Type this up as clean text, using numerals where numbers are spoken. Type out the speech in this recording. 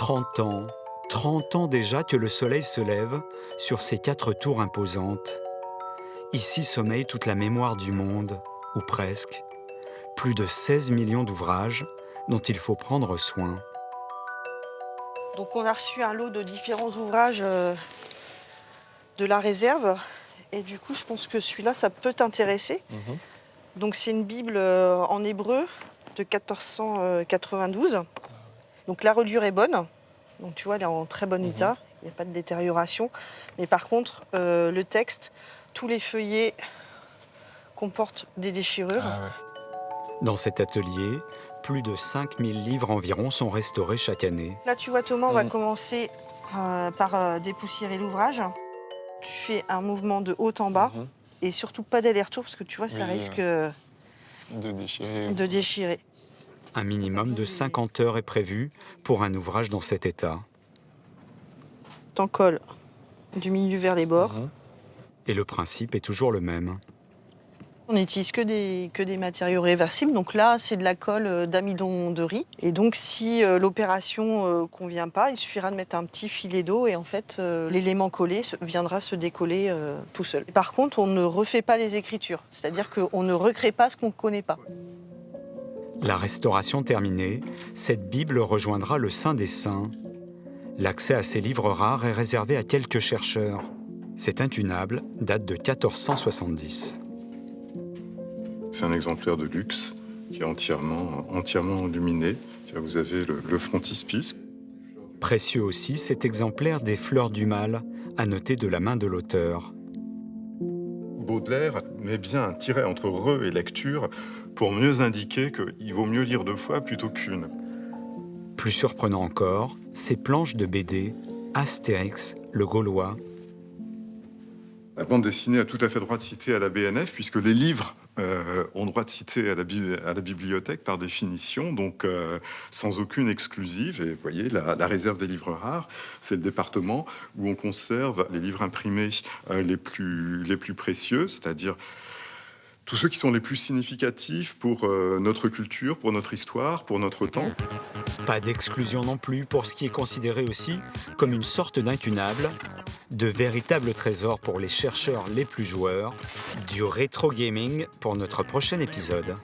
30 ans, 30 ans déjà que le soleil se lève sur ces 4 tours imposantes. Ici sommeille toute la mémoire du monde, ou presque. Plus de 16 millions d'ouvrages dont il faut prendre soin. Donc on a reçu un lot de différents ouvrages de la réserve. Et du coup, je pense que celui-là, ça peut t'intéresser. Donc c'est une Bible en hébreu de 1492. Donc la reliure est bonne. Donc tu vois, elle est en très bon état. Il n'y a pas de détérioration. Mais par contre, le texte, tous les feuillets comportent des déchirures. Ah ouais. Dans cet atelier, plus de 5000 livres environ sont restaurés chaque année. Là, tu vois, Thomas, on va commencer par dépoussiérer l'ouvrage. Tu fais un mouvement de haut en bas et surtout pas d'aller-retour parce que tu vois, ça Oui, risque de déchirer. de déchirer. Un minimum de 50 heures est prévu pour un ouvrage dans cet état. T'en colles du milieu vers les bords. Et le principe est toujours le même. On n'utilise que des matériaux réversibles. Donc là, c'est de la colle d'amidon de riz. Et donc, si l'opération convient pas, il suffira de mettre un petit filet d'eau et en fait, l'élément collé viendra se décoller tout seul. Par contre, on ne refait pas les écritures. C'est-à-dire qu'on ne recrée pas ce qu'on ne connaît pas. La restauration terminée, cette Bible rejoindra le Saint des Saints. L'accès à ces livres rares est réservé à quelques chercheurs. Cet intunable date de 1470. C'est un exemplaire de luxe qui est entièrement illuminé. Vous avez le frontispice. Précieux aussi cet exemplaire des Fleurs du Mal, annoté de la main de l'auteur. Baudelaire met bien un tiret entre re et lecture pour mieux indiquer qu'il vaut mieux lire 2 fois plutôt qu'une. Plus surprenant encore, ces planches de BD, Astérix, le Gaulois. La bande dessinée a tout à fait droit de citer à la BNF, puisque les livres ont droit de citer à la bibliothèque par définition, donc sans aucune exclusive. Et vous voyez, la réserve des livres rares, c'est le département où on conserve les livres imprimés les plus précieux, c'est-à-dire tous ceux qui sont les plus significatifs pour notre culture, pour notre histoire, pour notre temps. Pas d'exclusion non plus pour ce qui est considéré aussi comme une sorte d'incunable, de véritables trésors pour les chercheurs les plus joueurs, du rétro gaming pour notre prochain épisode.